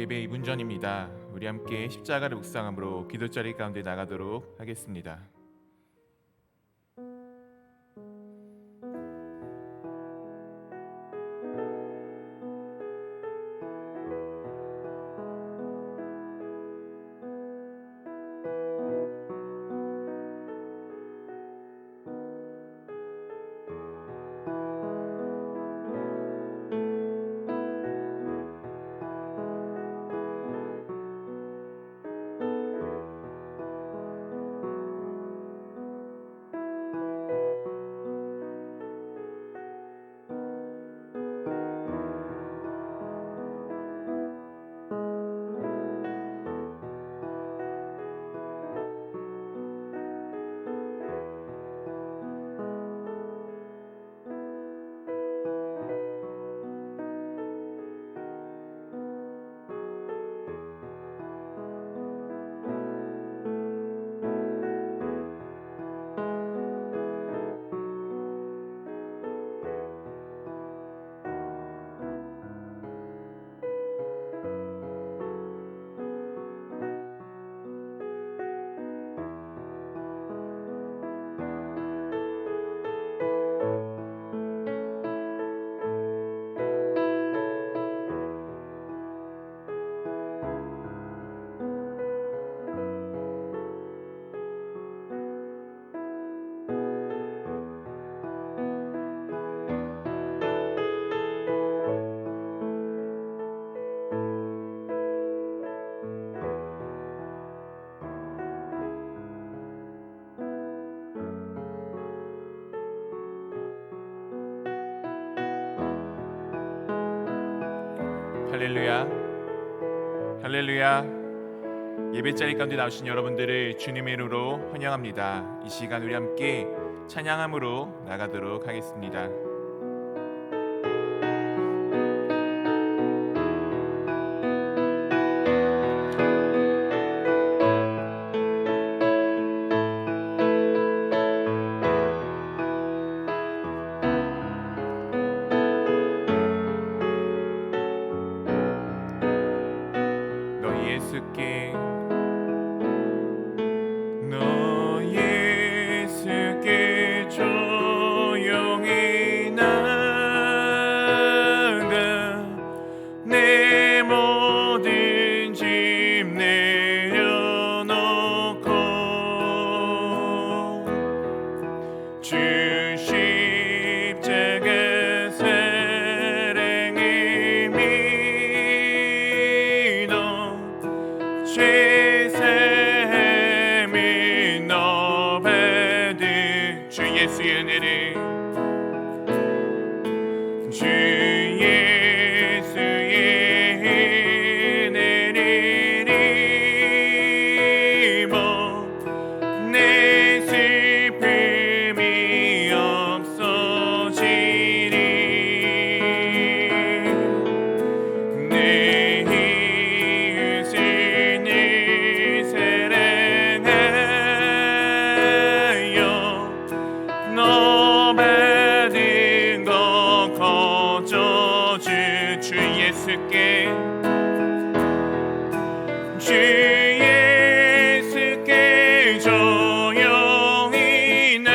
예배 2분 전입니다. 우리 함께 십자가를 묵상함으로 기도자리 가운데 나가도록 하겠습니다. 할렐루야, 할렐루야. 예배자리 가운데 나오신 여러분들을 주님의 이름으로 환영합니다. 이 시간 우리 함께 찬양함으로 나가도록 하겠습니다. 너 예수께 조용히 나가 내 모든 짐 내려놓고 주 십자가 사랑을 믿어 죄 사함을 너 받은 주 예수의 은혜를 주 예수의 은혜를 입어 내 슬픔이 없어지리 내 이웃을 늘 사랑하여 너 받은 것 거저주 주 예수께 주 예수께 조용히 나가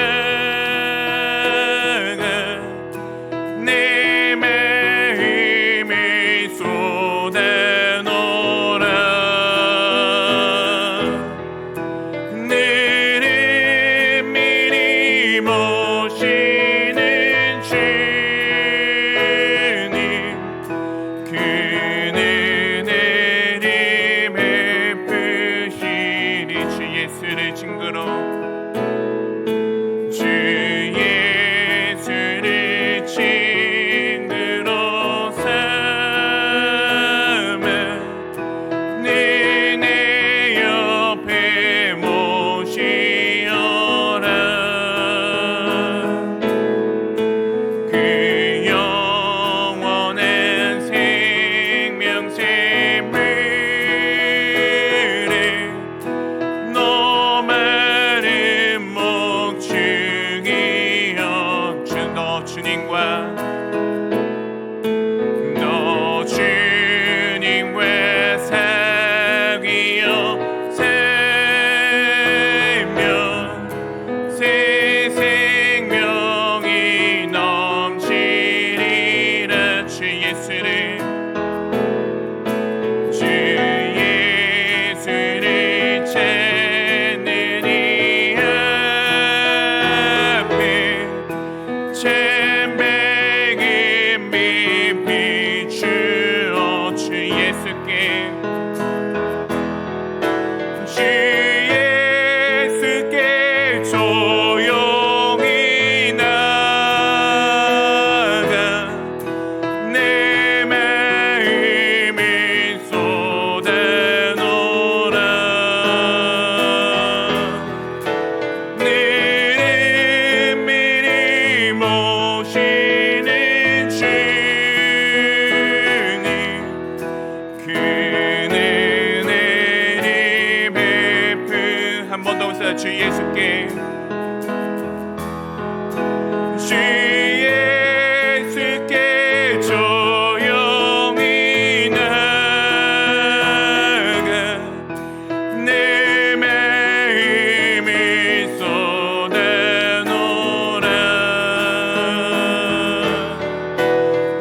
내 마음을 쏟아놓으라 너를 미리 모시는 주님 그 은혜를 베푸시리 주 예수를 증거로 주 예수를 증거로 삼아 늘 내 옆에 모시어라 그 영원한 생명샘물에 너 마른 목축이여 너 주님과 밝은 빛 비추어 주 예수께 주 예수께 조용히 나가 내 마음을 쏟아놓으라 늘 은밀히 모시는 주님 그는 은혜를 베푸 한 번 더 웃어요 주 예수께 주 예수께 조용히 나가 내 마음을 쏟아놓으라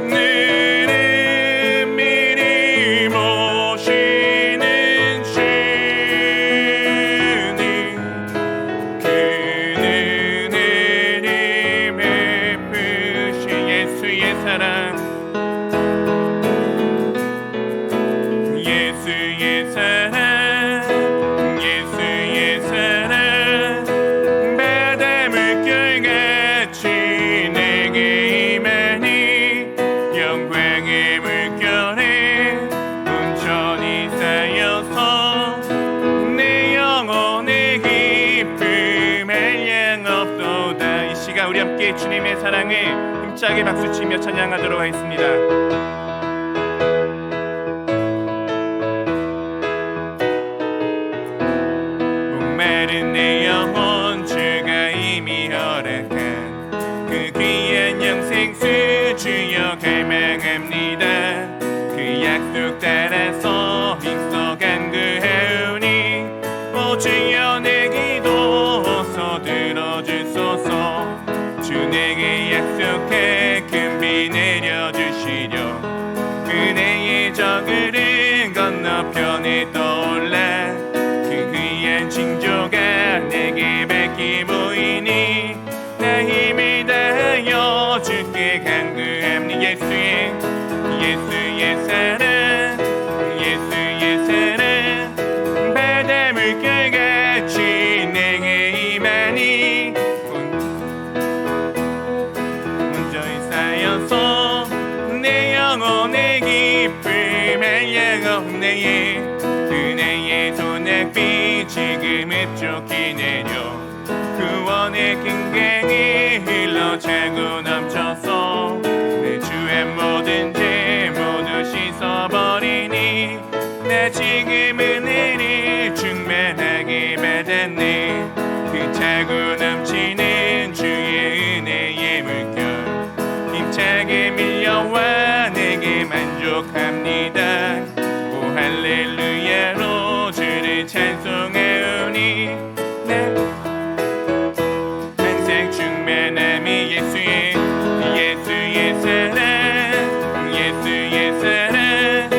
늘 은밀히 모시는 주님 그는 은혜를 베푸시 예수의 사랑 예수의 사랑 예수의 사랑 바다 물결같이 내게 임하니 영광의 물결에 온전히 쌓여서 내 영혼의 기쁨 한량없도다 이 시간 우리 함께 주님의 사랑에 힘차게 박수치며 찬양하도록 하겠습니다. 목마른 내 영혼 주가 이미 허락한 그 귀한 영생수 주여 갈망합니다. 그 약속 따라서 힘써 간구하오니 오 주여 내 기도 들어주소서 주 내게 약속해 큰 비 내려주시려 은혜의 저그른 건너편에 떠올라 그 귀한 징조가 내게 밝게 보이니 나 힘을 다하여 주께 간구합니 예수의 사랑 예수의 사랑 바다 물결같이 내게 임하니 온전히 쌓여서 내 영혼의 기쁨 한량없네 은혜의 소낙비 지금 흡족히 내려 구원의 큰 강이 흘러 차고 넘쳐서 내 주의 모든 죄 모두 씻어버리니 나 지금 은혜를 충만하게 받았네 그 차고 넘치는 주의 은혜의 물결 힘차게 밀려와 내게 만족합니다 오 할렐루야로 주를 찬송하오니 항상 충만함이 예수의 사랑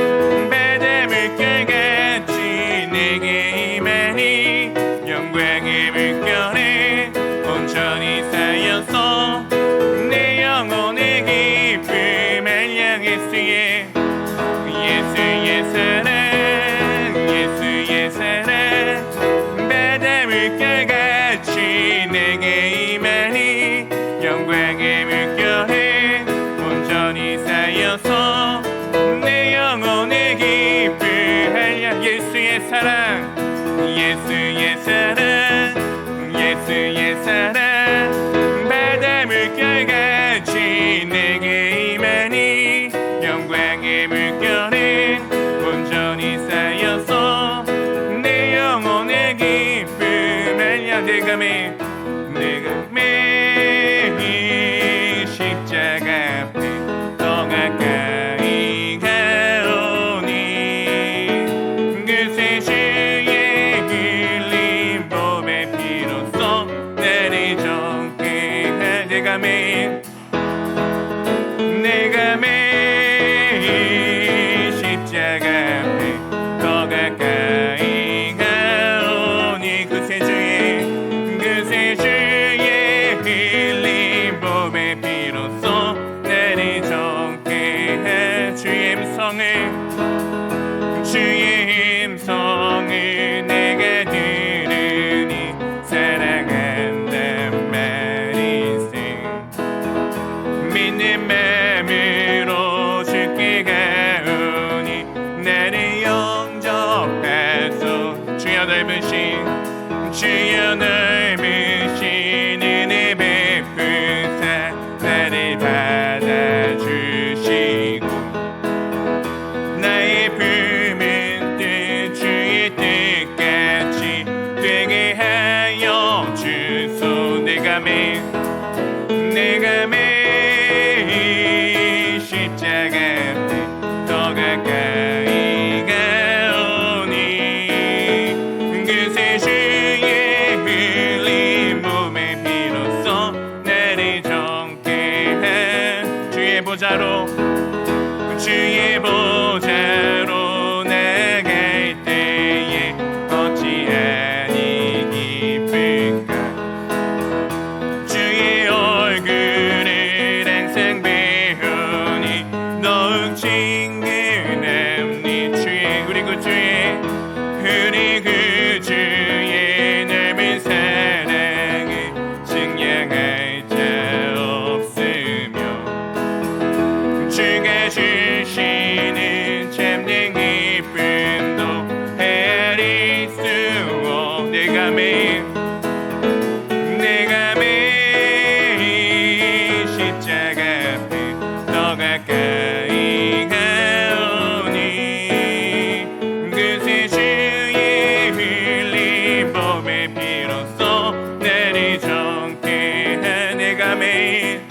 바다 물결같이 내게 임하니 영광의 물결에 온전히 쌓여서 내 영혼의 기쁨 한량 예수의 주님 맴으로 주께 가오니 나를 영접하소. 주여 넓으신 은혜 베푸사 나를 받아주시고 나의 품은 뜻 주의 뜻같이 되게 하여 주소. 내가 매일 십자가 앞에 더 가까이 가오니 그새 주의 흘린 몸의 피로써 나를 정케 한 주의 보좌로 나갈 때에 어찌하니 기쁜가. 주의 얼굴을 항상 배우니 더욱 친근함니. 우리 그 주의 넓은 사랑을 증량할 자 없으며 주가 주시는 참된 기쁨도 헤아릴 수 없. 내가 매일 십자가 앞에 더 가까이 가오니 그새 주의 흘린 몸의 피로써 나를 정케 한. 내가 매일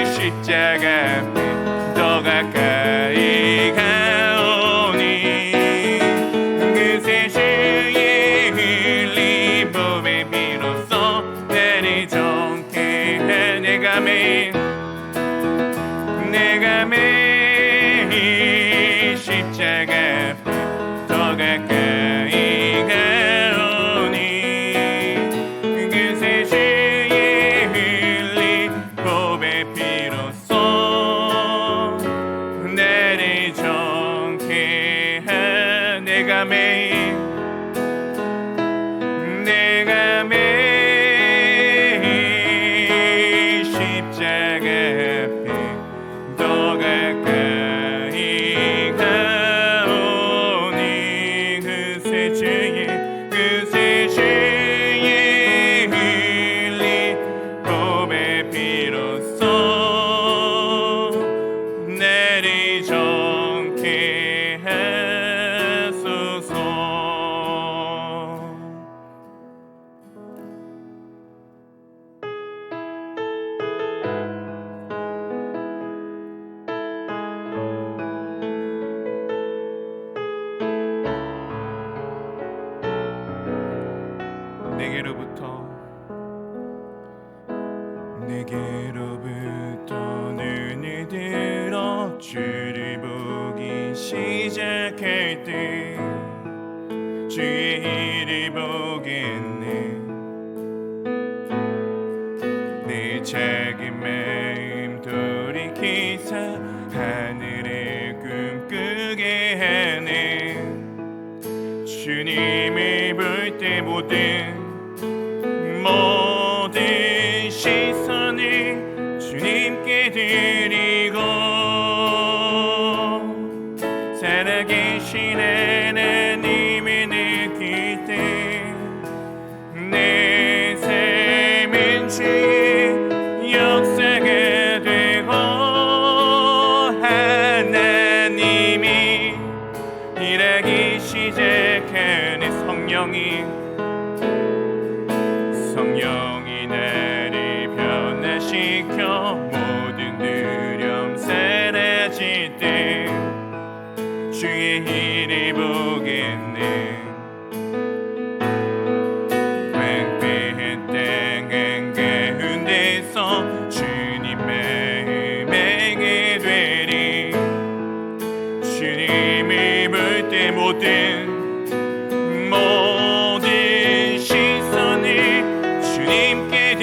십자가 앞에 더 가까이 가오니 그새 주의 흘린 몸의 피로써 나를 정케 한. 내가 매일 십자가 앞에 더 가까이 가오니 그새 주의 흘린 몸의 피로써 나를 정케 한. 내가 매일 십자가 앞에 더 가까이 가오니 그새 주의 흘린 몸의 피로써 나를 정케 하소서. 내게로부터 눈을 들어 주를 보기 시작할 때 주의 일을 보겠네. 내 작은 마음 돌이키사 하늘을 꿈꾸게 하네. 주님을 볼 때 모든 시선을 주님께 드리고 살아계신 하나님을 느낄 때 내 삶은 주의 역사가 되고 하나님이 일하기 시작하는 성령이 나를 변화시켜 모든 두려움 사라질 때 주의 일을 보겠네. 황폐한 땅 한가운데서 주님 마음 알게 되리. 주님을 볼 때 모든 시선을 주님께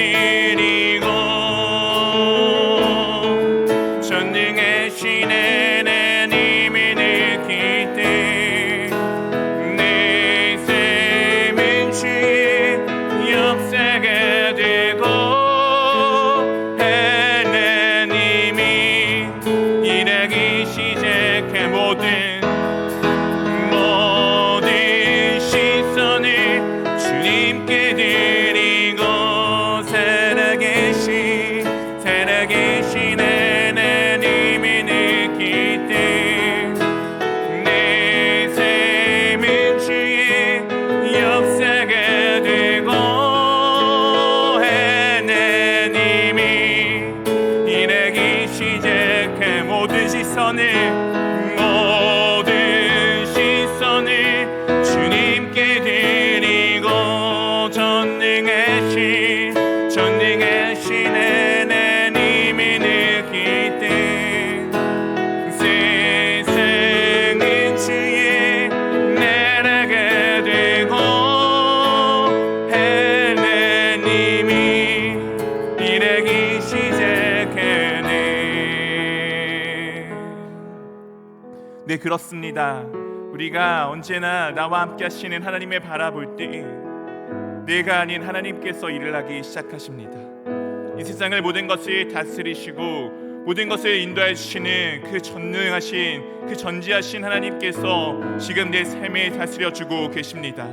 네, 그렇습니다. 우리가 언제나 나와 함께 하시는 하나님을 바라볼 때 내가 아닌 하나님께서 일을 하기 시작하십니다. 이 세상을 모든 것을 다스리시고 모든 것을 인도해 주시는 그 전능하신, 그 전지하신 하나님께서 지금 내 삶을 다스려 주고 계십니다.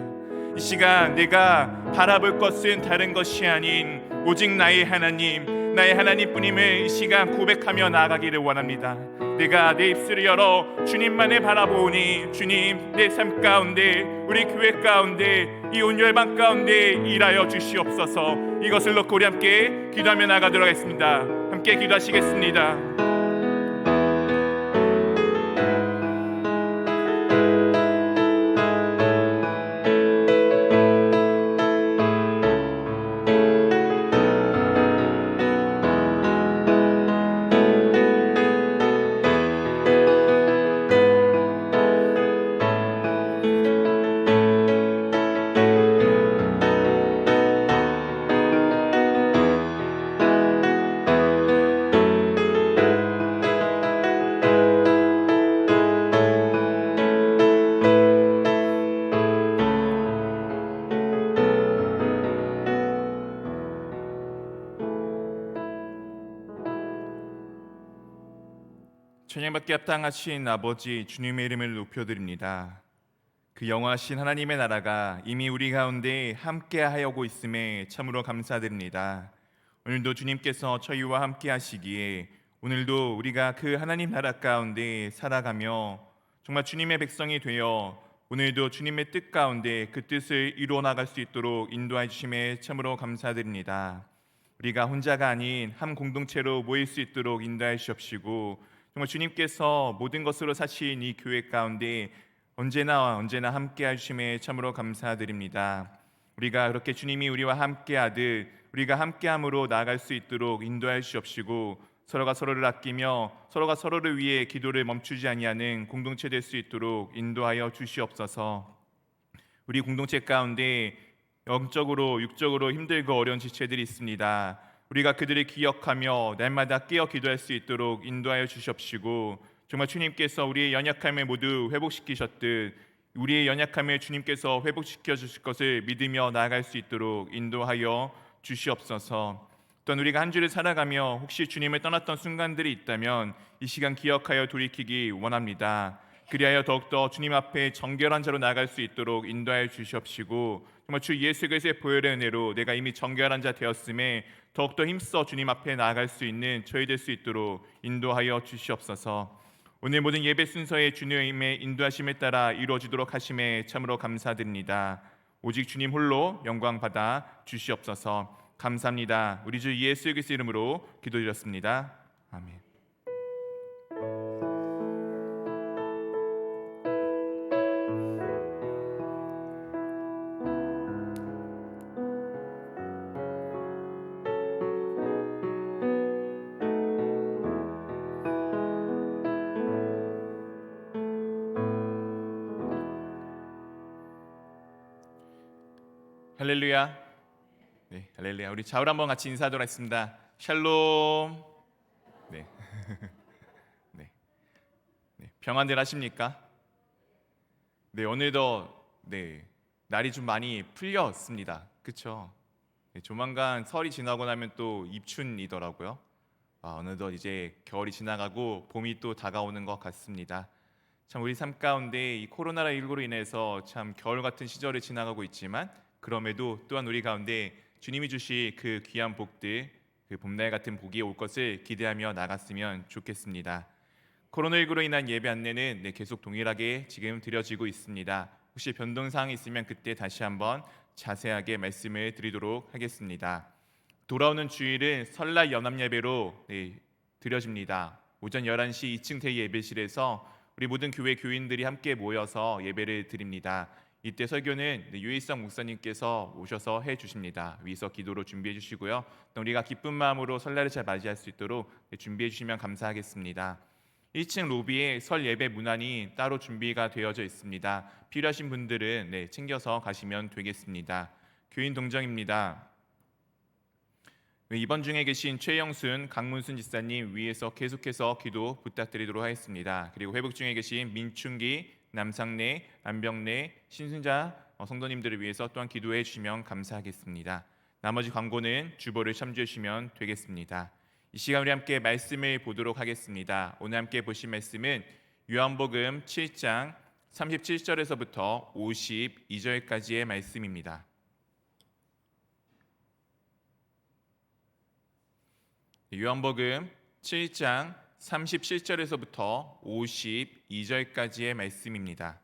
이 시간 내가 바라볼 것은 다른 것이 아닌 오직 나의 하나님뿐임을 이 시간 고백하며 나아가기를 원합니다. 내가 내 입술을 열어 주님만을 바라보니 주님, 내 삶 가운데, 우리 교회 가운데, 이 온열방 가운데 일하여 주시옵소서. 이것을 놓고 우리 함께 기도하며 나가도록 하겠습니다. 함께 기도하시겠습니다. 천양받게 합당하신 아버지 주님의 이름을 높여드립니다. 그 영화신 하나님의 나라가 이미 우리 가운데 함께하여고 있음에 참으로 감사드립니다. 오늘도 주님께서 저희와 함께 하시기에 오늘도 우리가 그 하나님 나라 가운데 살아가며 정말 주님의 백성이 되어 오늘도 주님의 뜻 가운데 그 뜻을 이루어 나갈 수 있도록 인도해 주심에 참으로 감사드립니다. 우리가 혼자가 아닌 한 공동체로 모일 수 있도록 인도해 주옵시고 정말 주님께서 모든 것으로 사신 이 교회 가운데 언제나 함께 하심에 참으로 감사드립니다. 우리가 그렇게 주님이 우리와 함께하듯 우리가 함께함으로 나아갈 수 있도록 인도해 주옵시고 서로가 서로를 아끼며 서로가 서로를 위해 기도를 멈추지 아니하는 공동체 될 수 있도록 인도하여 주시옵소서. 우리 공동체 가운데 영적으로 육적으로 힘들고 어려운 지체들이 있습니다. 우리가 그들을 기억하며 날마다 깨어 기도할 수 있도록 인도하여 주시옵시고 정말 주님께서 우리의 연약함을 모두 회복시키셨듯 우리의 연약함을 주님께서 회복시켜 주실 것을 믿으며 나아갈 수 있도록 인도하여 주시옵소서. 또한 우리가 한 주를 살아가며 혹시 주님을 떠났던 순간들이 있다면 이 시간 기억하여 돌이키기 원합니다. 그리하여 더욱더 주님 앞에 정결한 자로 나아갈 수 있도록 인도하여 주시옵시고 정말 주 예수 그리스도의 보혈의 은혜로 내가 이미 정결한 자 되었음에 더욱더 힘써 주님 앞에 나아갈 수 있는 저희 될 수 있도록 인도하여 주시옵소서. 오늘 모든 예배 순서의 주님의 인도하심에 따라 이루어지도록 하심에 참으로 감사드립니다. 오직 주님 홀로 영광 받아 주시옵소서. 감사합니다. 우리 주 예수 그리스도 이름으로 기도드렸습니다. 아멘. 할렐루야. 네, 할렐루야. 우리 좌우로 한번 같이 인사하도록 하겠습니다. 샬롬. 네. 네. 네. 평안들 하십니까? 네, 오늘도 날이 좀 많이 풀렸습니다. 그렇죠? 네, 조만간 설이 지나고 나면 또 입춘이더라고요. 어느덧 이제 겨울이 지나가고 봄이 또 다가오는 것 같습니다. 참 우리 삶 가운데 이 코로나19로 인해서 참 겨울 같은 시절을 지나가고 있지만 그럼에도 또한 우리 가운데 주님이 주실 그 귀한 복들, 그 봄날 같은 복이 올 것을 기대하며 나갔으면 좋겠습니다. 코로나19로 인한 예배 안내는 계속 동일하게 지금 드려지고 있습니다. 혹시 변동사항이 있으면 그때 다시 한번 자세하게 말씀을 드리도록 하겠습니다. 돌아오는 주일은 설날 연합예배로 드려집니다. 오전 11시 2층 대예배실에서 우리 모든 교회 교인들이 함께 모여서 예배를 드립니다. 이때 설교는 유일성 목사님께서 오셔서 해주십니다. 위에서 기도로 준비해 주시고요. 또 우리가 기쁜 마음으로 설날을 잘 맞이할 수 있도록 준비해 주시면 감사하겠습니다. 1층 로비에 설 예배 문안이 따로 준비가 되어져 있습니다. 필요하신 분들은 챙겨서 가시면 되겠습니다. 교인 동정입니다. 이번 중에 계신 최영순, 강문순 지사님 위에서 계속해서 기도 부탁드리도록 하겠습니다. 그리고 회복 중에 계신 민춘기, 남상래, 안병래, 신순자 성도님들을 위해서 또한 기도해 주시면 감사하겠습니다. 나머지 광고는 주보를 참조해 주시면 되겠습니다. 이 시간 우리 함께 말씀을 보도록 하겠습니다. 오늘 함께 보신 말씀은 요한복음 7장 37절에서부터 52절까지의 말씀입니다. 요한복음 7장 37절에서부터 52절까지의 말씀입니다.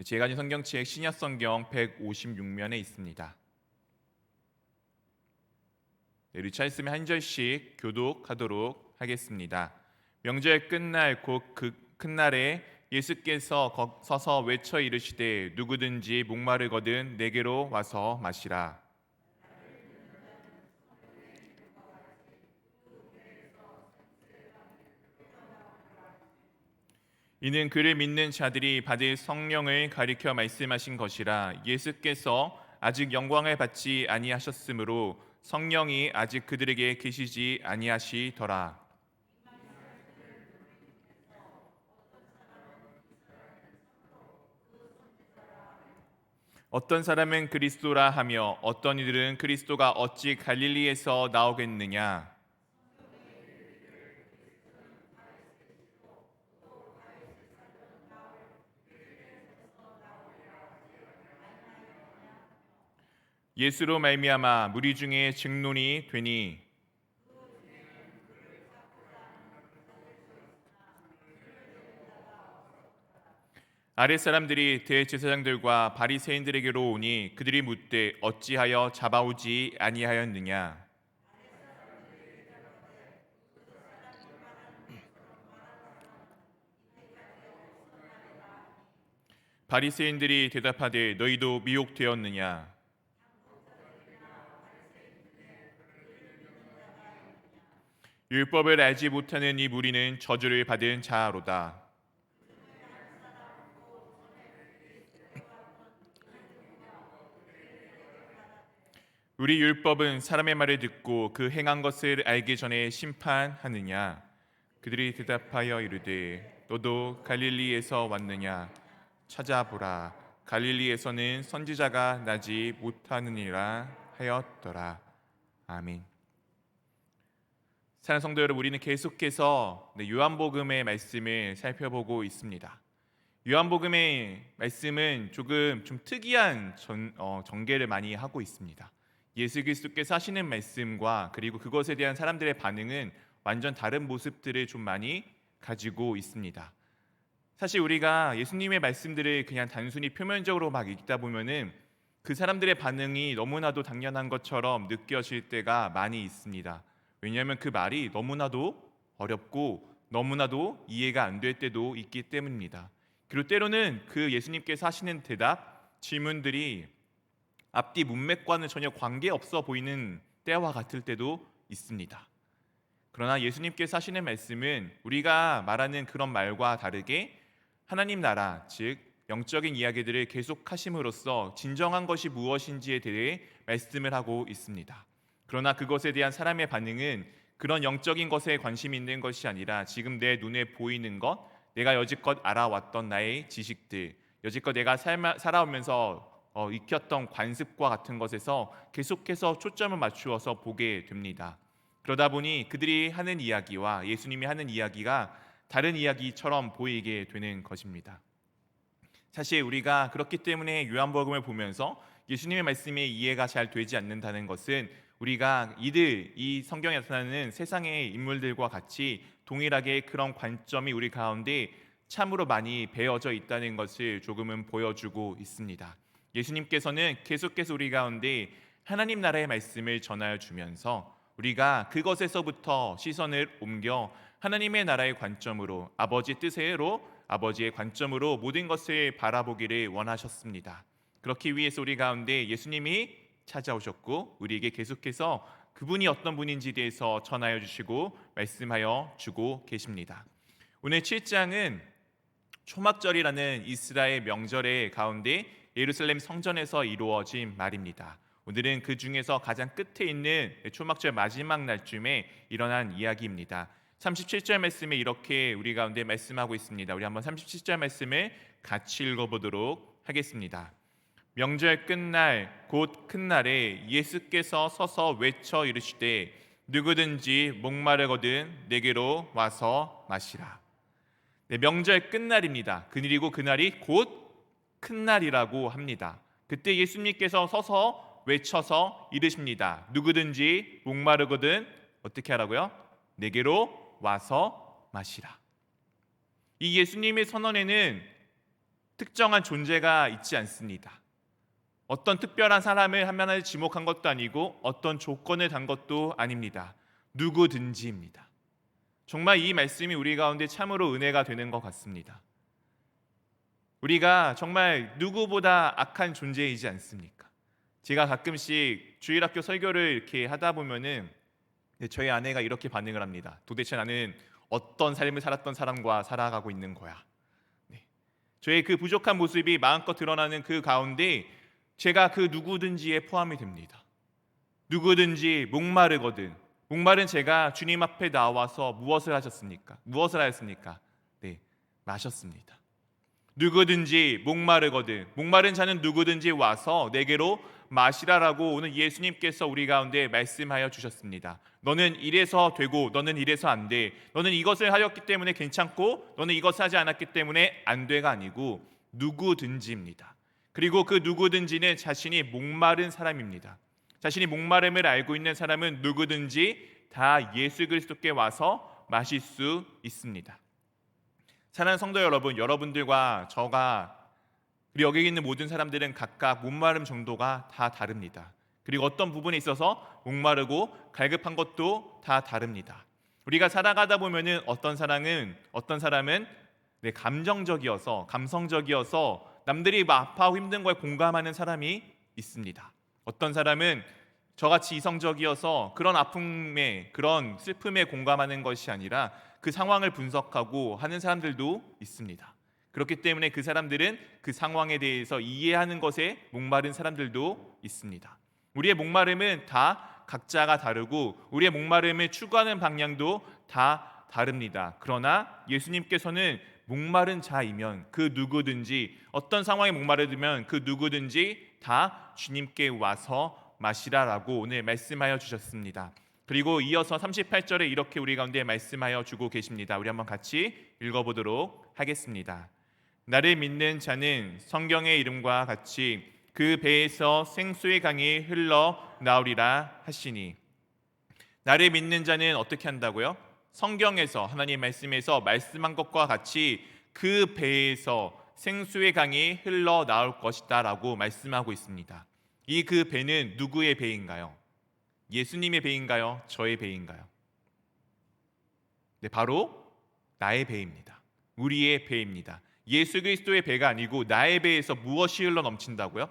제가 가진 성경책 신약성경 156면에 있습니다. 우리 차있으면 한 절씩 교독하도록 하겠습니다. 명절 끝날 곧 그 큰 날에 예수께서 서서 외쳐 이르시되 누구든지 목마르거든 내게로 와서 마시라. 이는 그를 믿는 자들이 받을 성령을 가리켜 말씀하신 것이라. 예수께서 아직 영광을 받지 아니하셨으므로 성령이 아직 그들에게 계시지 아니하시더라. 어떤 사람은 그리스도라 하며 어떤 이들은 그리스도가 어찌 갈릴리에서 나오겠느냐. 예수로 말미암아 무리 중에 증론이 되니 아랫 사람들이 대제사장들과 바리새인들에게로 오니 그들이 묻되 어찌하여 잡아오지 아니하였느냐. 바리새인들이 대답하되 너희도 미혹되었느냐. 율법을 알지 못하는 이 무리는 저주를 받은 자로다. 우리 율법은 사람의 말을 듣고 그 행한 것을 알기 전에 심판하느냐. 그들이 대답하여 이르되 너도 갈릴리에서 왔느냐. 찾아보라. 갈릴리에서는 선지자가 나지 못하느니라 하였더라. 아멘. 사랑하는 성도 여러분, 우리는 계속해서 요한복음의 말씀을 살펴보고 있습니다. 요한복음의 말씀은 조금 좀 특이한 전개를 많이 하고 있습니다. 예수 그리스도께서 하시는 말씀과 그리고 그것에 대한 사람들의 반응은 완전 다른 모습들을 좀 많이 가지고 있습니다. 사실 우리가 예수님의 말씀들을 그냥 단순히 표면적으로 막 읽다 보면은 그 사람들의 반응이 너무나도 당연한 것처럼 느껴질 때가 많이 있습니다. 왜냐하면 그 말이 너무나도 어렵고 너무나도 이해가 안 될 때도 있기 때문입니다. 그리고 때로는 그 예수님께서 하시는 대답, 질문들이 앞뒤 문맥과는 전혀 관계없어 보이는 때와 같을 때도 있습니다. 그러나 예수님께서 하시는 말씀은 우리가 말하는 그런 말과 다르게 하나님 나라, 즉 영적인 이야기들을 계속하심으로써 진정한 것이 무엇인지에 대해 말씀을 하고 있습니다. 그러나 그것에 대한 사람의 반응은 그런 영적인 것에 관심이 있는 것이 아니라 지금 내 눈에 보이는 것, 내가 여지껏 알아왔던 나의 지식들, 여지껏 내가 살아오면서 익혔던 관습과 같은 것에서 계속해서 초점을 맞추어서 보게 됩니다. 그러다 보니 그들이 하는 이야기와 예수님이 하는 이야기가 다른 이야기처럼 보이게 되는 것입니다. 사실 우리가 그렇기 때문에 요한복음을 보면서 예수님의 말씀이 이해가 잘 되지 않는다는 것은 우리가 이 성경에 나타나는 세상의 인물들과 같이 동일하게 그런 관점이 우리 가운데 참으로 많이 배어져 있다는 것을 조금은 보여주고 있습니다. 예수님께서는 계속해서 우리 가운데 하나님 나라의 말씀을 전하여 주면서 우리가 그것에서부터 시선을 옮겨 하나님의 나라의 관점으로 아버지의 뜻대로 아버지의 관점으로 모든 것을 바라보기를 원하셨습니다. 그렇기 위해서 우리 가운데 예수님이 찾아오셨고 우리에게 계속해서 그분이 어떤 분인지에 대해서 전하여 주시고 말씀하여 주고 계십니다. 오늘 7장은 초막절이라는 이스라엘 명절의 가운데 예루살렘 성전에서 이루어진 말입니다. 오늘은 그 중에서 가장 끝에 있는 초막절 마지막 날쯤에 일어난 이야기입니다. 37절 말씀에 이렇게 우리 가운데 말씀하고 있습니다. 우리 한번 37절 말씀을 같이 읽어보도록 하겠습니다. 명절 끝날 곧 큰 날에 예수께서 서서 외쳐 이르시되 누구든지 목마르거든 내게로 와서 마시라. 네, 명절 끝날입니다. 그날이고 그날이 곧 큰 날이라고 합니다. 그때 예수님께서 서서 외쳐서 이르십니다. 누구든지 목마르거든 어떻게 하라고요? 내게로 와서 마시라. 이 예수님의 선언에는 특정한 존재가 있지 않습니다. 어떤 특별한 사람을 하나를 지목한 것도 아니고 어떤 조건을 단 것도 아닙니다. 누구든지입니다. 정말 이 말씀이 우리 가운데 참으로 은혜가 되는 것 같습니다. 우리가 정말 누구보다 악한 존재이지 않습니까? 제가 가끔씩 주일학교 설교를 이렇게 하다 보면은 저희 아내가 이렇게 반응을 합니다. 도대체 나는 어떤 삶을 살았던 사람과 살아가고 있는 거야. 네. 저의 그 부족한 모습이 마음껏 드러나는 그 가운데 제가 그 누구든지에 포함이 됩니다. 누구든지 목마르거든. 목마른 제가 주님 앞에 나와서 무엇을 하셨습니까? 무엇을 하였습니까? 네, 마셨습니다. 누구든지 목마르거든. 목마른 자는 누구든지 와서 내게로 마시라라고 오늘 예수님께서 우리 가운데 말씀하여 주셨습니다. 너는 이래서 되고 너는 이래서 안 돼. 너는 이것을 하였기 때문에 괜찮고 너는 이것을 하지 않았기 때문에 안 돼가 아니고 누구든지입니다. 그리고 그 누구든지는 자신이 목마른 사람입니다. 자신이 목마름을 알고 있는 사람은 누구든지 다 예수 그리스도께 와서 마실 수 있습니다. 사랑하는 성도 여러분, 여러분들과 저가 그리고 여기 있는 모든 사람들은 각각 목마름 정도가 다 다릅니다. 그리고 어떤 부분에 있어서 목마르고 갈급한 것도 다 다릅니다. 우리가 살아가다 보면은 어떤 사람은 감정적이어서 감성적이어서 남들이 아파하고 힘든 거에 공감하는 사람이 있습니다. 어떤 사람은 저같이 이성적이어서 그런 아픔에 그런 슬픔에 공감하는 것이 아니라 그 상황을 분석하고 하는 사람들도 있습니다. 그렇기 때문에 그 사람들은 그 상황에 대해서 이해하는 것에 목마른 사람들도 있습니다. 우리의 목마름은 다 각자가 다르고 우리의 목마름을 추구하는 방향도 다 다릅니다. 그러나 예수님께서는 목마른 자이면 그 누구든지 어떤 상황에 목마르면 그 누구든지 다 주님께 와서 마시라라고 오늘 말씀하여 주셨습니다. 그리고 이어서 38절에 이렇게 우리 가운데 말씀하여 주고 계십니다. 우리 한번 같이 읽어보도록 하겠습니다. 나를 믿는 자는 성경의 이름과 같이 그 배에서 생수의 강이 흘러 나오리라 하시니. 나를 믿는 자는 어떻게 한다고요? 성경에서 하나님 말씀에서 말씀한 것과 같이 그 배에서 생수의 강이 흘러 나올 것이다 라고 말씀하고 있습니다. 이 그 배는 누구의 배인가요? 예수님의 배인가요? 저의 배인가요? 네, 바로 나의 배입니다. 우리의 배입니다. 예수 그리스도의 배가 아니고 나의 배에서 무엇이 흘러 넘친다고요?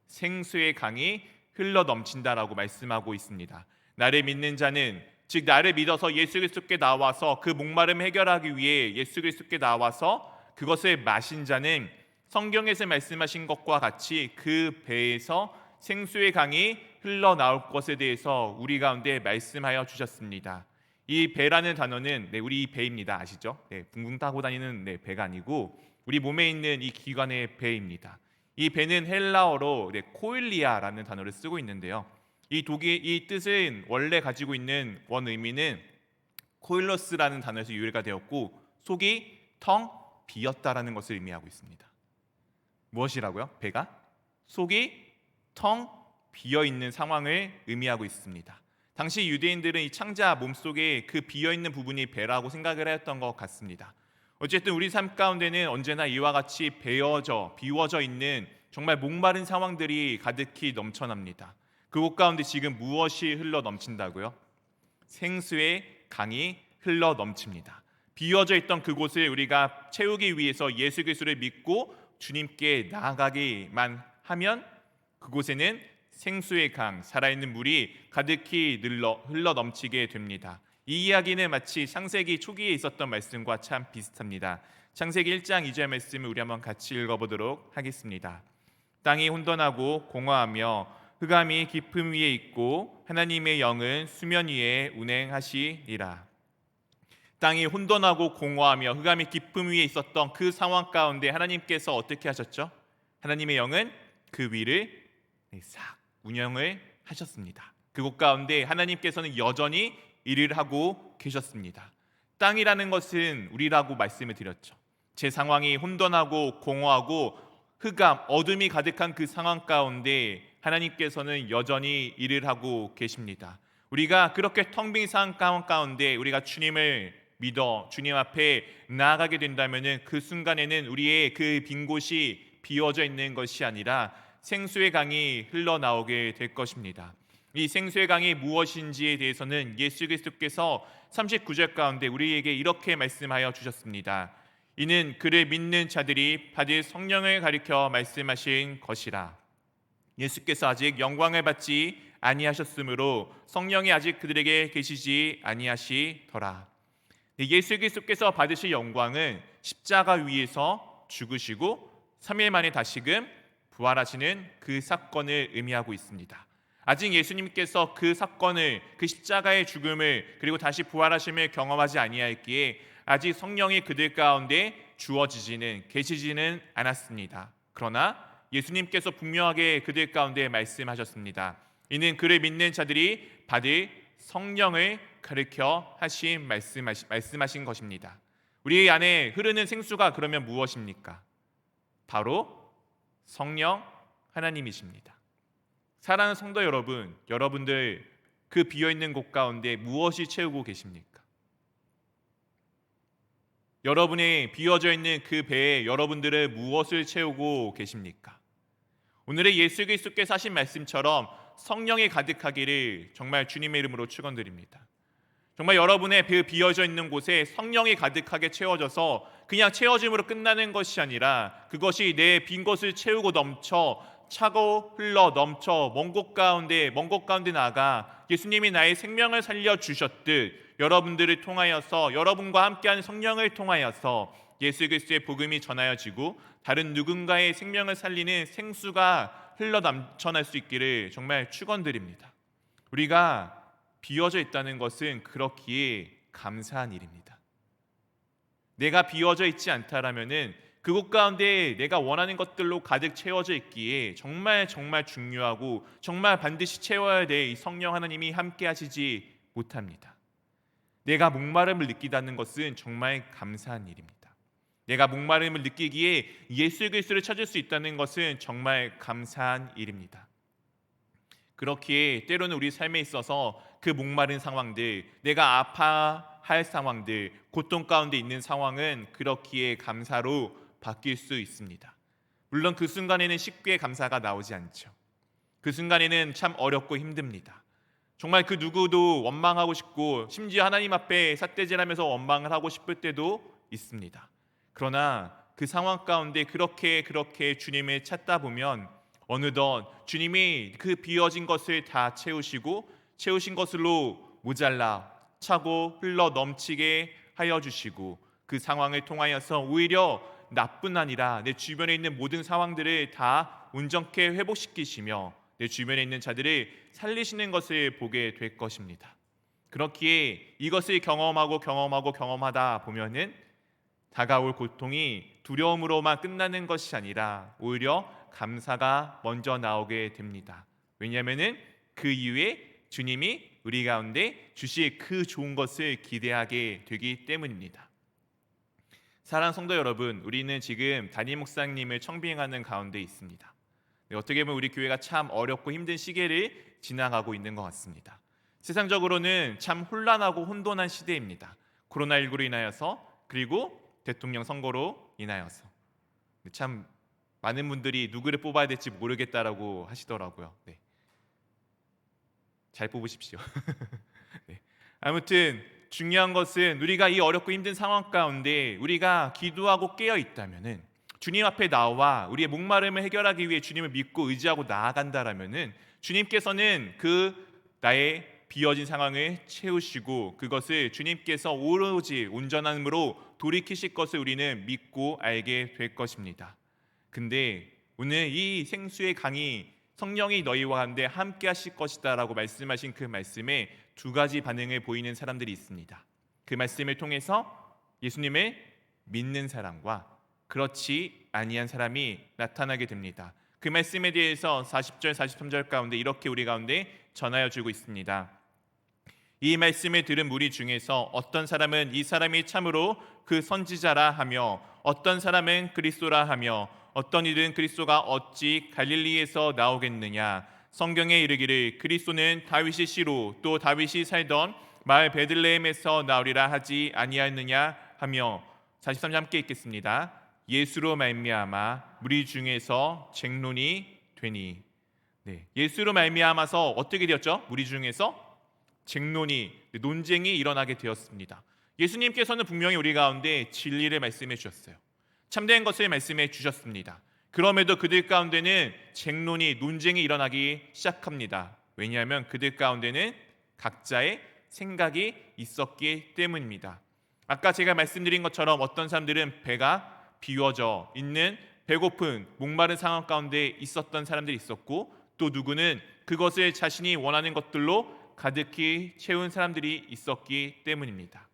생수의 강이 흘러 넘친다라고 말씀하고 있습니다. 나를 믿는 자는, 즉 나를 믿어서 예수 그리스도께 나와서 그 목마름 해결하기 위해 예수 그리스도께 나와서 그것을 마신 자는 성경에서 말씀하신 것과 같이 그 배에서 생수의 강이 흘러나올 것에 대해서 우리 가운데 말씀하여 주셨습니다. 이 배라는 단어는 우리 배입니다. 아시죠? 붕붕 타고 다니는 배가 아니고 우리 몸에 있는 이 기관의 배입니다. 이 배는 헬라어로 코일리아라는 단어를 쓰고 있는데요. 이 뜻은 원래 가지고 있는 원 의미는 코일로스라는 단어에서 유래가 되었고 속이 텅 비었다라는 것을 의미하고 있습니다. 무엇이라고요? 배가 속이 텅 비어 있는 상황을 의미하고 있습니다. 당시 유대인들은 이 창자 몸속에 그 비어 있는 부분이 배라고 생각을 했던 것 같습니다. 어쨌든 우리 삶 가운데는 언제나 이와 같이 비워져 있는 정말 목마른 상황들이 가득히 넘쳐납니다. 그곳 가운데 지금 무엇이 흘러 넘친다고요? 생수의 강이 흘러 넘칩니다. 비워져 있던 그곳을 우리가 채우기 위해서 예수 그리스도를 믿고 주님께 나아가기만 하면 그곳에는 생수의 강, 살아있는 물이 가득히 흘러 넘치게 됩니다. 이 이야기는 마치 창세기 초기에 있었던 말씀과 참 비슷합니다. 창세기 1장 2절 말씀을 우리 한번 같이 읽어보도록 하겠습니다. 땅이 혼돈하고 공허하며 흑암이 깊음 위에 있고 하나님의 영은 수면 위에 운행하시리라. 땅이 혼돈하고 공허하며 흑암이 깊음 위에 있었던 그 상황 가운데 하나님께서 어떻게 하셨죠? 하나님의 영은 그 위를 싹 운영을 하셨습니다. 그곳 가운데 하나님께서는 여전히 일을 하고 계셨습니다. 땅이라는 것은 우리라고 말씀을 드렸죠. 제 상황이 혼돈하고 공허하고 흑암, 어둠이 가득한 그 상황 가운데 하나님께서는 여전히 일을 하고 계십니다. 우리가 그렇게 텅 빈 상황 가운데 우리가 주님을 믿어 주님 앞에 나아가게 된다면 그 순간에는 우리의 그 빈 곳이 비워져 있는 것이 아니라 생수의 강이 흘러나오게 될 것입니다. 이 생수의 강이 무엇인지에 대해서는 예수 그리스도께서 39절 가운데 우리에게 이렇게 말씀하여 주셨습니다. 이는 그를 믿는 자들이 받을 성령을 가리켜 말씀하신 것이라. 예수께서 아직 영광을 받지 아니하셨으므로 성령이 아직 그들에게 계시지 아니하시더라. 예수 그리스도께서 받으실 영광은 십자가 위에서 죽으시고 3일 만에 다시금 부활하시는 그 사건을 의미하고 있습니다. 아직 예수님께서 그 사건을, 그 십자가의 죽음을 그리고 다시 부활하심을 경험하지 아니하였기에 아직 성령이 그들 가운데 주어지지는 계시지는 않았습니다. 그러나 예수님께서 분명하게 그들 가운데 말씀하셨습니다. 이는 그를 믿는 자들이 받을 성령을 가르쳐 말씀하신 것입니다. 우리 안에 흐르는 생수가 그러면 무엇입니까? 바로 성령 하나님이십니다. 사랑하는 성도 여러분, 여러분들 그 비어있는 곳 가운데 무엇이 채우고 계십니까? 여러분의 비어져 있는 그 배에 여러분들은 무엇을 채우고 계십니까? 오늘의 예수 그리스도께서 하신 말씀처럼 성령이 가득하기를 정말 주님의 이름으로 축원드립니다. 정말 여러분의 그 비어져 있는 곳에 성령이 가득하게 채워져서 그냥 채워짐으로 끝나는 것이 아니라 그것이 내 빈 곳을 채우고 넘쳐 차고 흘러 넘쳐 먼 곳 가운데 나아가 예수님이 나의 생명을 살려주셨듯 여러분들을 통하여서 여러분과 함께하는 성령을 통하여서 예수 그리스도의 복음이 전하여지고 다른 누군가의 생명을 살리는 생수가 흘러 넘쳐날 수 있기를 정말 축원드립니다. 우리가 비어져 있다는 것은 그렇기에 감사한 일입니다. 내가 비어져 있지 않다라면은 그곳 가운데 내가 원하는 것들로 가득 채워져 있기에 정말 중요하고 정말 반드시 채워야 될 이 성령 하나님이 함께 하시지 못합니다. 내가 목마름을 느끼다는 것은 정말 감사한 일입니다. 내가 목마름을 느끼기에 예수 그리스도를 찾을 수 있다는 것은 정말 감사한 일입니다. 그렇기에 때로는 우리 삶에 있어서 그 목마른 상황들, 내가 아파할 상황들, 고통 가운데 있는 상황은 그렇기에 감사로 바뀔 수 있습니다. 물론 그 순간에는 쉽게 감사가 나오지 않죠. 그 순간에는 참 어렵고 힘듭니다. 정말 그 누구도 원망하고 싶고 심지어 하나님 앞에 삿대질하면서 원망을 하고 싶을 때도 있습니다. 그러나 그 상황 가운데 그렇게 주님을 찾다 보면 어느덧 주님이 그 비어진 것을 다 채우시고 채우신 것으로 모자라 차고 흘러 넘치게 하여 주시고 그 상황을 통하여서 오히려 나뿐 아니라 내 주변에 있는 모든 상황들을 다 온전케 회복시키시며 내 주변에 있는 자들을 살리시는 것을 보게 될 것입니다. 그렇기에 이것을 경험하다 보면은 다가올 고통이 두려움으로만 끝나는 것이 아니라 오히려 감사가 먼저 나오게 됩니다. 왜냐하면은 그 이후에 주님이 우리 가운데 주실 그 좋은 것을 기대하게 되기 때문입니다. 사랑하는 성도 여러분, 우리는 지금 담임 목사님을 청빙하는 가운데 있습니다. 어떻게 보면 우리 교회가 참 어렵고 힘든 시기를 지나가고 있는 것 같습니다. 세상적으로는 참 혼란하고 혼돈한 시대입니다. 코로나19로 인하여서 그리고 대통령 선거로 인하여서 참 많은 분들이 누구를 뽑아야 될지 모르겠다라고 하시더라고요. 네. 잘 뽑으십시오. 네. 아무튼 중요한 것은 우리가 이 어렵고 힘든 상황 가운데 우리가 기도하고 깨어 있다면은 주님 앞에 나와 우리의 목마름을 해결하기 위해 주님을 믿고 의지하고 나아간다라면은 주님께서는 그 나의 비어진 상황을 채우시고 그것을 주님께서 오로지 온전함으로 돌이키실 것을 우리는 믿고 알게 될 것입니다. 근데 오늘 이 생수의 강이 성령이 너희와 함께 하실 것이다 라고 말씀하신 그 말씀에 두 가지 반응을 보이는 사람들이 있습니다. 그 말씀을 통해서 예수님을 믿는 사람과 그렇지 아니한 사람이 나타나게 됩니다. 그 말씀에 대해서 40절 43절 가운데 이렇게 우리 가운데 전하여 주고 있습니다. 이 말씀을 들은 무리 중에서 어떤 사람은 이 사람이 참으로 그 선지자라 하며 어떤 사람은 그리스도라 하며 어떤 이들은 그리스도가 어찌 갈릴리에서 나오겠느냐, 성경에 이르기를 그리스도는 다윗의 씨로 또 다윗이 살던 마을 베들레헴에서 나오리라 하지 아니하였느냐 하며 43절 함께 읽겠습니다. 예수로 말미암아 무리 중에서 쟁론이 되니. 예수로 말미암아서 어떻게 되었죠? 무리 중에서 논쟁이 일어나게 되었습니다. 예수님께서는 분명히 우리 가운데 진리를 말씀해 주셨어요. 참된 것을 말씀해 주셨습니다. 그럼에도 그들 가운데는 논쟁이 일어나기 시작합니다. 왜냐하면 그들 가운데는 각자의 생각이 있었기 때문입니다. 아까 제가 말씀드린 것처럼 어떤 사람들은 배가 비워져 있는 배고픈 목마른 상황 가운데 있었던 사람들이 있었고, 또 누구는 그것을 자신이 원하는 것들로 가득히 채운 사람들이 있었기 때문입니다.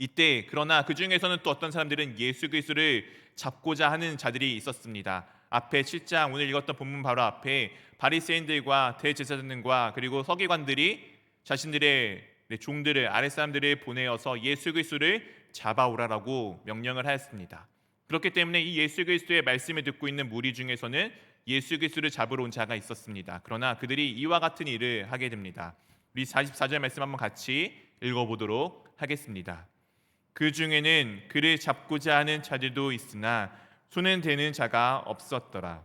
이때 그러나 그 중에서는 또 어떤 사람들은 예수 그리스도를 잡고자 하는 자들이 있었습니다. 앞에 7장 오늘 읽었던 본문 바로 앞에 바리새인들과 대제사장들과 그리고 서기관들이 자신들의 종들을 아랫사람들을 보내어서 예수 그리스도를 잡아오라라고 명령을 하였습니다. 그렇기 때문에 이 예수 그리스도의 말씀을 듣고 있는 무리 중에서는 예수 그리스도를 잡으러 온 자가 있었습니다. 그러나 그들이 이와 같은 일을 하게 됩니다. 우리 44절 말씀 한번 같이 읽어보도록 하겠습니다. 그 중에는 그를 잡고자 하는 자들도 있으나 손은 대는 자가 없었더라.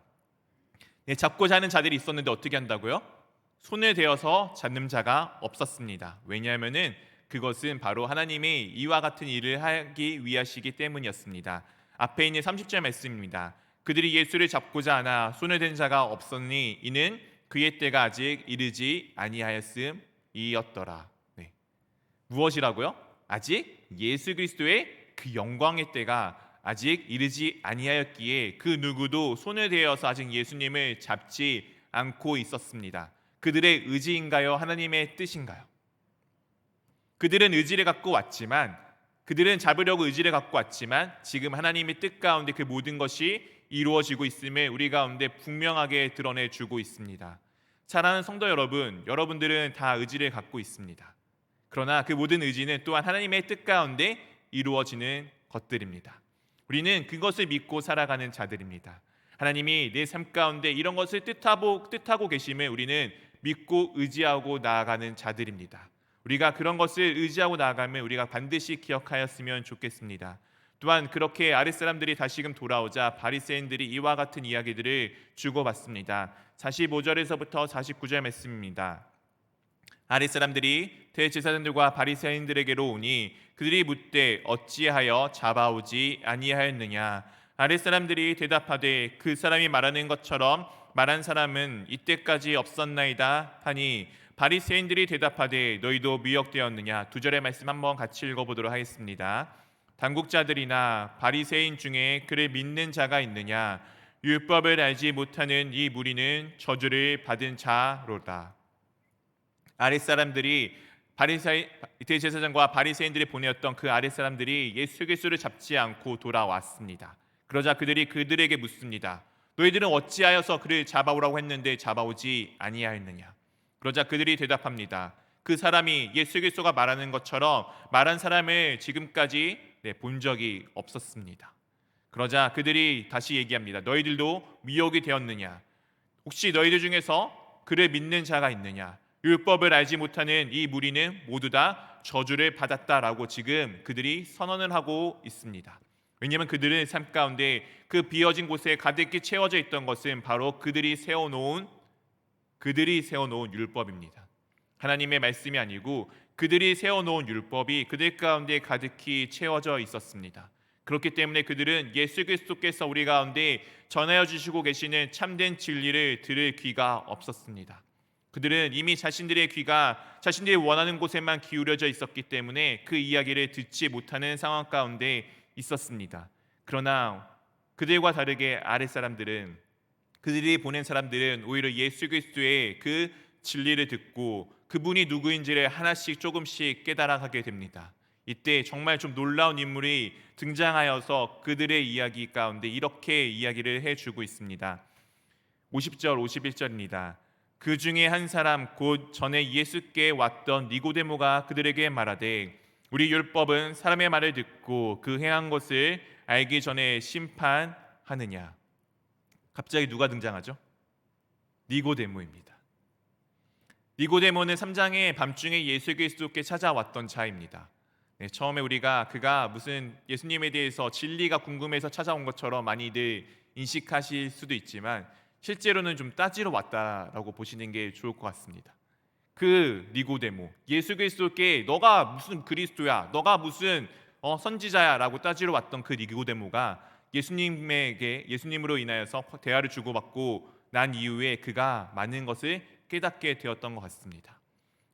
잡고자 하는 자들이 있었는데 어떻게 한다고요? 손을 대어서 잡는 자가 없었습니다. 왜냐하면은 그것은 바로 하나님이 이와 같은 일을 하기 위하시기 때문이었습니다. 앞에 있는 30절 말씀입니다. 그들이 예수를 잡고자 하나 손을 댄 자가 없었니 이는 그의 때가 아직 이르지 아니하였음이었더라. 무엇이라고요? 아직 예수 그리스도의 그 영광의 때가 아직 이르지 아니하였기에 그 누구도 손을 대어서 아직 예수님을 잡지 않고 있었습니다. 그들의 의지인가요? 하나님의 뜻인가요? 그들은 의지를 갖고 왔지만, 그들은 잡으려고 의지를 갖고 왔지만 지금 하나님의 뜻 가운데 그 모든 것이 이루어지고 있음을 우리 가운데 분명하게 드러내주고 있습니다. 사랑하는 성도 여러분, 여러분들은 다 의지를 갖고 있습니다. 그러나 그 모든 의지는 또한 하나님의 뜻 가운데 이루어지는 것들입니다. 우리는 그것을 믿고 살아가는 자들입니다. 하나님이 내 삶 가운데 이런 것을 뜻하고 계심을 우리는 믿고 의지하고 나아가는 자들입니다. 우리가 그런 것을 의지하고 나아가면 우리가 반드시 기억하였으면 좋겠습니다. 또한 그렇게 아랫사람들이 다시금 돌아오자 바리새인들이 이와 같은 이야기들을 주고받습니다. 45절에서부터 49절 말씀입니다. 아랫사람들이 대제사장들과 바리새인들에게로 오니 그들이 묻되 어찌하여 잡아오지 아니하였느냐. 아랫사람들이 대답하되 그 사람이 말하는 것처럼 말한 사람은 이때까지 없었나이다 하니 바리새인들이 대답하되 너희도 미혹되었느냐. 2절의 말씀 한번 같이 읽어보도록 하겠습니다. 당국자들이나 바리새인 중에 그를 믿는 자가 있느냐. 율법을 알지 못하는 이 무리는 저주를 받은 자로다. 아랫사람들이 대제사장과 바리새인들이 보내었던 그 아랫사람들이 예수 그리스도를 잡지 않고 돌아왔습니다. 그러자 그들이 그들에게 묻습니다. 너희들은 어찌하여서 그를 잡아오라고 했는데 잡아오지 아니하였느냐. 그러자 그들이 대답합니다. 그 사람이 예수 그리스도가 말하는 것처럼 말한 사람을 지금까지 본 적이 없었습니다. 그러자 그들이 다시 얘기합니다. 너희들도 미혹이 되었느냐. 혹시 너희들 중에서 그를 믿는 자가 있느냐. 율법을 알지 못하는 이 무리는 모두 다 저주를 받았다라고 지금 그들이 선언을 하고 있습니다. 왜냐하면 그들의 삶 가운데 그 비어진 곳에 가득히 채워져 있던 것은 바로 그들이 세워놓은 율법입니다. 하나님의 말씀이 아니고 그들이 세워놓은 율법이 그들 가운데 가득히 채워져 있었습니다. 그렇기 때문에 그들은 예수 그리스도께서 우리 가운데 전하여 주시고 계시는 참된 진리를 들을 귀가 없었습니다. 그들은 이미 자신들의 귀가 자신들이 원하는 곳에만 기울여져 있었기 때문에 그 이야기를 듣지 못하는 상황 가운데 있었습니다. 그러나 그들과 다르게 아랫사람들은 그들이 보낸 사람들은 오히려 예수 그리스도의 그 진리를 듣고 그분이 누구인지를 하나씩 조금씩 깨달아가게 됩니다. 이때 정말 좀 놀라운 인물이 등장하여서 그들의 이야기 가운데 이렇게 이야기를 해주고 있습니다. 50절 51절입니다. 그 중에 한 사람 곧 전에 예수께 왔던 니고데모가 그들에게 말하되 우리 율법은 사람의 말을 듣고 그 행한 것을 알기 전에 심판하느냐. 갑자기 누가 등장하죠? 니고데모입니다. 니고데모는 3장의 밤중에 예수 그리스도께 찾아왔던 자입니다. 처음에 우리가 그가 무슨 예수님에 대해서 진리가 궁금해서 찾아온 것처럼 많이들 인식하실 수도 있지만 실제로는 좀 따지러 왔다라고 보시는 게 좋을 것 같습니다. 그 니고데모, 예수 그리스도께 너가 무슨 그리스도야, 너가 무슨 선지자야라고 따지러 왔던 그 니고데모가 예수님으로 인하여서 대화를 주고받고 난 이후에 그가 많은 것을 깨닫게 되었던 것 같습니다.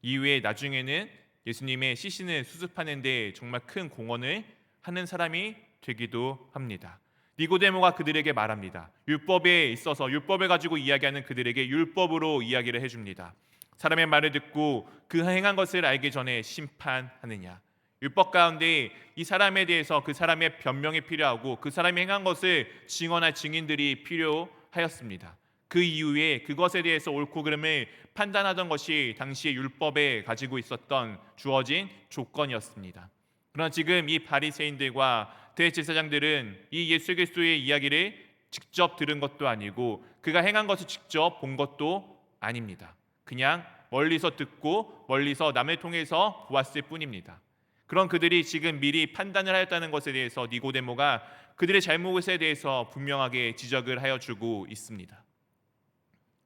이후에 나중에는 예수님의 시신을 수습하는 데 정말 큰 공헌을 하는 사람이 되기도 합니다. 니고데모가 그들에게 말합니다. 율법에 있어서 율법을 가지고 이야기하는 그들에게 율법으로 이야기를 해줍니다. 사람의 말을 듣고 그 행한 것을 알기 전에 심판하느냐. 율법 가운데 이 사람에 대해서 그 사람의 변명이 필요하고 그 사람이 행한 것을 증언할 증인들이 필요하였습니다. 그 이후에 그것에 대해서 옳고 그름을 판단하던 것이 당시의 율법에 가지고 있었던 주어진 조건이었습니다. 그러나 지금 이 바리새인들과 대제사장들은 이 예수 그리스도의 이야기를 직접 들은 것도 아니고 그가 행한 것을 직접 본 것도 아닙니다. 그냥 멀리서 듣고 멀리서 남을 통해서 보았을 뿐입니다. 그런 그들이 지금 미리 판단을 하였다는 것에 대해서 니고데모가 그들의 잘못에 대해서 분명하게 지적을 하여 주고 있습니다.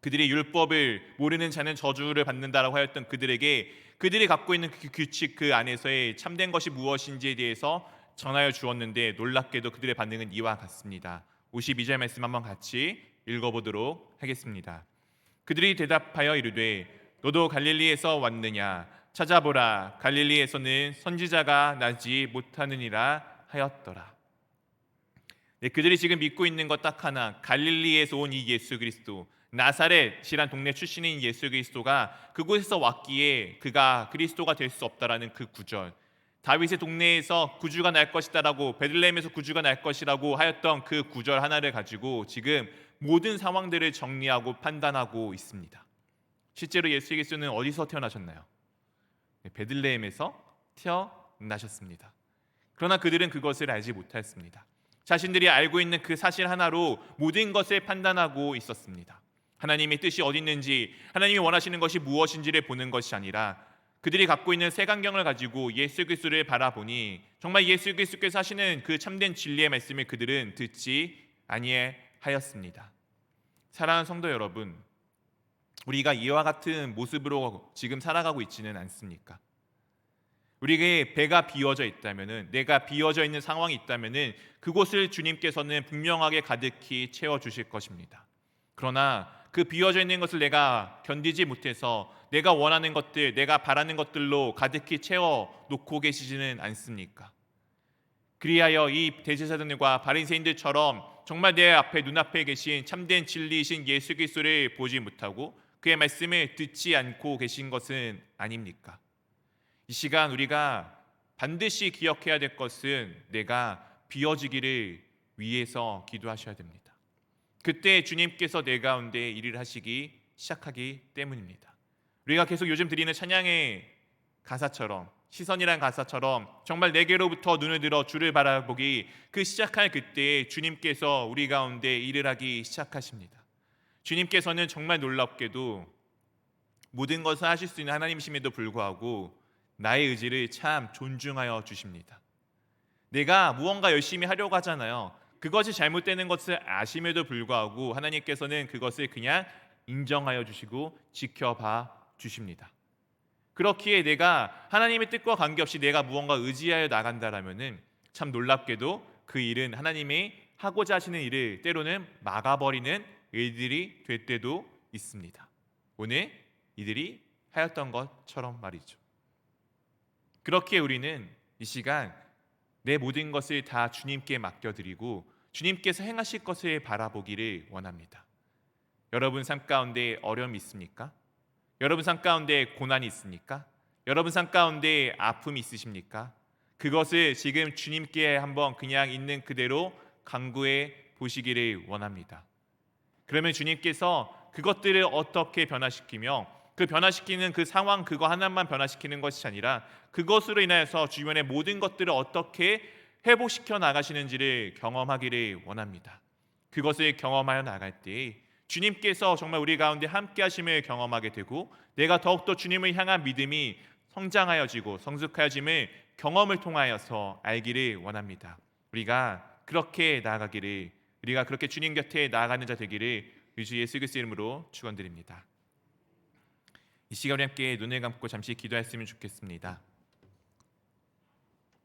그들이 율법을 모르는 자는 저주를 받는다라고 하였던 그들에게 그들이 갖고 있는 그 규칙 그 안에서의 참된 것이 무엇인지에 대해서 전하여 주었는데 놀랍게도 그들의 반응은 이와 같습니다. 52절 말씀 한번 같이 읽어보도록 하겠습니다. 그들이 대답하여 이르되 너도 갈릴리에서 왔느냐 찾아보라 갈릴리에서는 선지자가 나지 못하느니라 하였더라. 그들이 지금 믿고 있는 것 딱 하나, 갈릴리에서 온 이 예수 그리스도, 나사렛이란 동네 출신인 예수 그리스도가 그곳에서 왔기에 그가 그리스도가 될 수 없다라는 그 구절, 다윗의 동네에서 구주가 날 것이다라고, 베들레헴에서 구주가 날 것이라고 하였던 그 구절 하나를 가지고 지금 모든 상황들을 정리하고 판단하고 있습니다. 실제로 예수 그리스도는 어디서 태어나셨나요? 베들레헴에서 태어나셨습니다. 그러나 그들은 그것을 알지 못했습니다. 자신들이 알고 있는 그 사실 하나로 모든 것을 판단하고 있었습니다. 하나님의 뜻이 어디 있는지, 하나님이 원하시는 것이 무엇인지를 보는 것이 아니라 그들이 갖고 있는 색안경을 가지고 예수 그리스도를 바라보니 정말 예수 그리스도께서 하시는 그 참된 진리의 말씀을 그들은 듣지 아니하였습니다. 사랑하는 성도 여러분, 우리가 이와 같은 모습으로 지금 살아가고 있지는 않습니까? 우리에게 배가 비워져 있다면은, 내가 비워져 있는 상황이 있다면은 그곳을 주님께서는 분명하게 가득히 채워 주실 것입니다. 그러나 그 비워져 있는 것을 내가 견디지 못해서 내가 원하는 것들, 내가 바라는 것들로 가득히 채워 놓고 계시지는 않습니까? 그리하여 이 대제사장들과 바리새인들처럼 정말 내 앞에 눈앞에 계신 참된 진리이신 예수 그리스도를 보지 못하고 그의 말씀을 듣지 않고 계신 것은 아닙니까? 이 시간 우리가 반드시 기억해야 될 것은 내가 비워지기를 위해서 기도하셔야 됩니다. 그때 주님께서 내 가운데 일을 하시기 시작하기 때문입니다. 우리가 계속 요즘 드리는 찬양의 가사처럼, 시선이란 가사처럼 정말 내게로부터 눈을 들어 주를 바라보기, 그 시작할 그때에 주님께서 우리 가운데 일을 하기 시작하십니다. 주님께서는 정말 놀랍게도 모든 것을 하실 수 있는 하나님이심에도 불구하고 나의 의지를 참 존중하여 주십니다. 내가 무언가 열심히 하려고 하잖아요. 그것이 잘못되는 것을 아심에도 불구하고 하나님께서는 그것을 그냥 인정하여 주시고 지켜봐 주십니다. 그렇기에 내가 하나님의 뜻과 관계없이 내가 무언가 의지하여 나간다라면은 참 놀랍게도 그 일은 하나님이 하고자 하시는 일을 때로는 막아버리는 일들이 될 때도 있습니다. 오늘 이들이 하였던 것처럼 말이죠. 그렇기에 우리는 이 시간 내 모든 것을 다 주님께 맡겨드리고 주님께서 행하실 것을 바라보기를 원합니다. 여러분 삶 가운데 어려움이 있습니까? 여러분 삶 가운데 고난이 있습니까? 여러분 삶 가운데 아픔이 있으십니까? 그것을 지금 주님께 한번 그냥 있는 그대로 간구해 보시기를 원합니다. 그러면 주님께서 그것들을 어떻게 변화시키며 그 변화시키는 그 상황 그거 하나만 변화시키는 것이 아니라 그것으로 인하여서 주변의 모든 것들을 어떻게 회복시켜 나가시는지를 경험하기를 원합니다. 그것을 경험하여 나갈 때 주님께서 정말 우리 가운데 함께 하심을 경험하게 되고 내가 더욱더 주님을 향한 믿음이 성장하여지고 성숙하여짐을 경험을 통하여서 알기를 원합니다. 우리가 그렇게 나아가기를 우리가 그렇게 주님 곁에 나아가는 자 되기를 주 예수 그리스도 이름으로 축원드립니다. 이 시간 우리 함께 눈을 감고 잠시 기도했으면 좋겠습니다.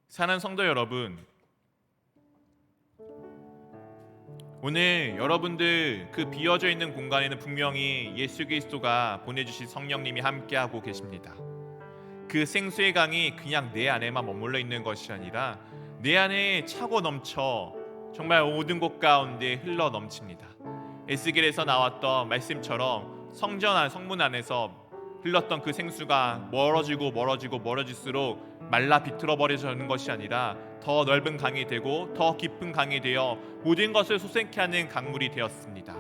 사랑하는 성도 여러분, 오늘 여러분들 그 비어져 있는 공간에는 분명히 예수 그리스도가 보내주신 성령님이 함께하고 계십니다. 그 생수의 강이 그냥 내 안에만 머물러 있는 것이 아니라 내 안에 차고 넘쳐 정말 모든 곳 가운데 흘러 넘칩니다. 에스겔에서 나왔던 말씀처럼 성문 안에서 흘렀던 그 생수가 멀어질수록 말라 비틀어 버려지는 것이 아니라 더 넓은 강이 되고 더 깊은 강이 되어 모든 것을 솟게 하는 강물이 되었습니다.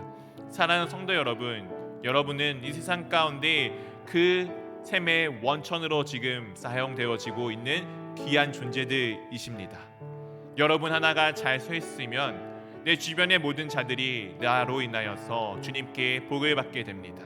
사랑하는 성도 여러분, 여러분은 이 세상 가운데 그 샘의 원천으로 지금 사용되어지고 있는 귀한 존재들이십니다. 여러분 하나가 잘 서 있으면 내 주변의 모든 자들이 나로 인하여서 주님께 복을 받게 됩니다.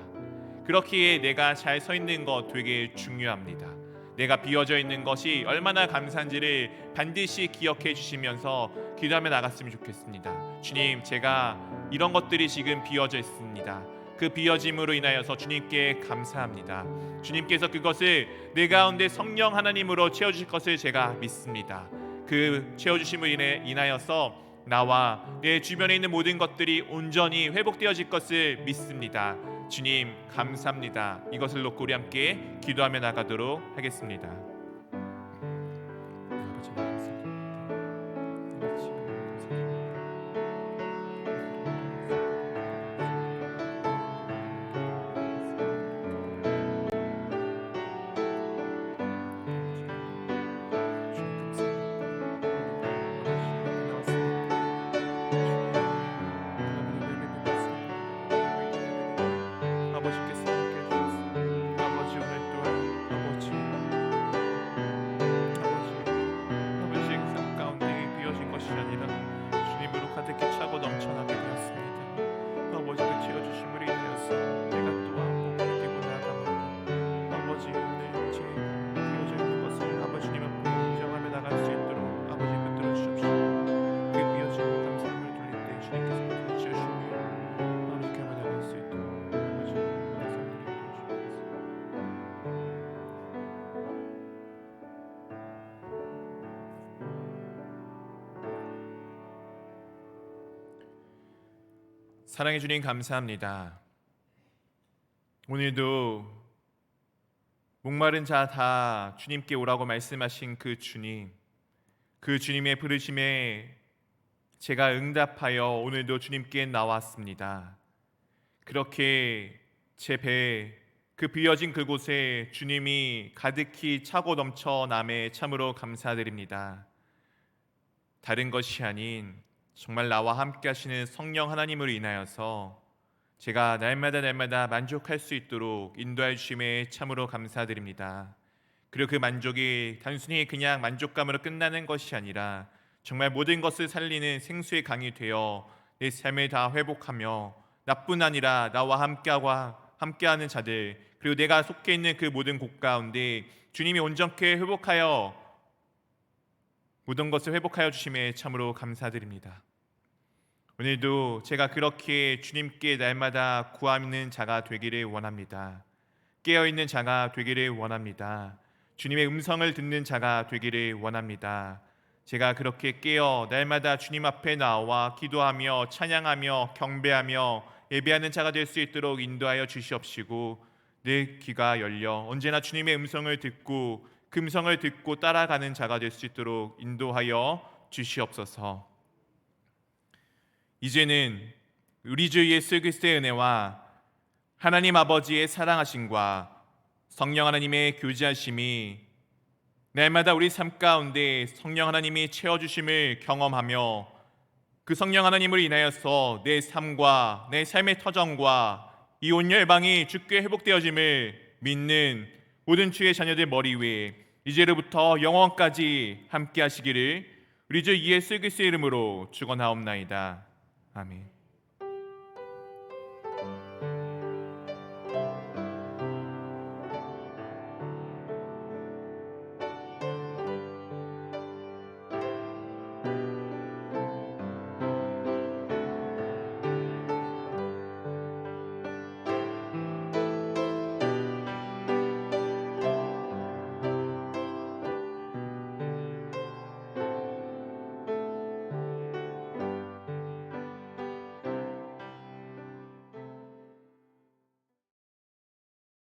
그렇기에 내가 잘 서 있는 것 되게 중요합니다. 내가 비어져 있는 것이 얼마나 감사한지를 반드시 기억해 주시면서 기도하며 나갔으면 좋겠습니다. 주님, 제가 이런 것들이 지금 비어져 있습니다. 그 비어짐으로 인하여서 주님께 감사합니다. 주님께서 그것을 내 가운데 성령 하나님으로 채워주실 것을 제가 믿습니다. 그 채워주심을 인하여서 나와 내 주변에 있는 모든 것들이 온전히 회복되어질 것을 믿습니다. 주님 감사합니다. 이것을 놓고 우리 함께 기도하며 나가도록 하겠습니다. 사랑해 주님 감사합니다. 오늘도 목마른 자 다 주님께 오라고 말씀하신 그 주님의 부르심에 제가 응답하여 오늘도 주님께 나왔습니다. 그렇게 제 배에 그 비어진 그곳에 주님이 가득히 차고 넘쳐 남에 참으로 감사드립니다. 다른 것이 아닌 정말 나와 함께 하시는 성령 하나님으로 인하여서 제가 날마다 만족할 수 있도록 인도해 주심에 참으로 감사드립니다. 그리고 그 만족이 단순히 그냥 만족감으로 끝나는 것이 아니라 정말 모든 것을 살리는 생수의 강이 되어 내 삶을 다 회복하며 나뿐 아니라 나와 함께하는 자들 그리고 내가 속해 있는 그 모든 곳 가운데 주님이 온전케 회복하여 모든 것을 회복하여 주심에 참으로 감사드립니다. 오늘도 제가 그렇게 주님께 날마다 구하는 자가 되기를 원합니다. 깨어있는 자가 되기를 원합니다. 주님의 음성을 듣는 자가 되기를 원합니다. 제가 그렇게 깨어 날마다 주님 앞에 나와 기도하며 찬양하며 경배하며 예배하는 자가 될 수 있도록 인도하여 주시옵시고 내 귀가 열려 언제나 주님의 음성을 듣고 그 음성을 듣고 따라가는 자가 될 수 있도록 인도하여 주시옵소서. 이제는 우리 주 예수 그리스도의 은혜와 하나님 아버지의 사랑하심과 성령 하나님의 교제하심이 날마다 우리 삶 가운데 성령 하나님이 채워주심을 경험하며 그 성령 하나님을 인하여서 내 삶과 내 삶의 터전과 이 온 열방이 주께 회복되어짐을 믿는 모든 주의 자녀들 머리 위에 이제로부터 영원까지 함께 하시기를 우리 주 예수 그리스도의 이름으로 축원하옵나이다. 아멘.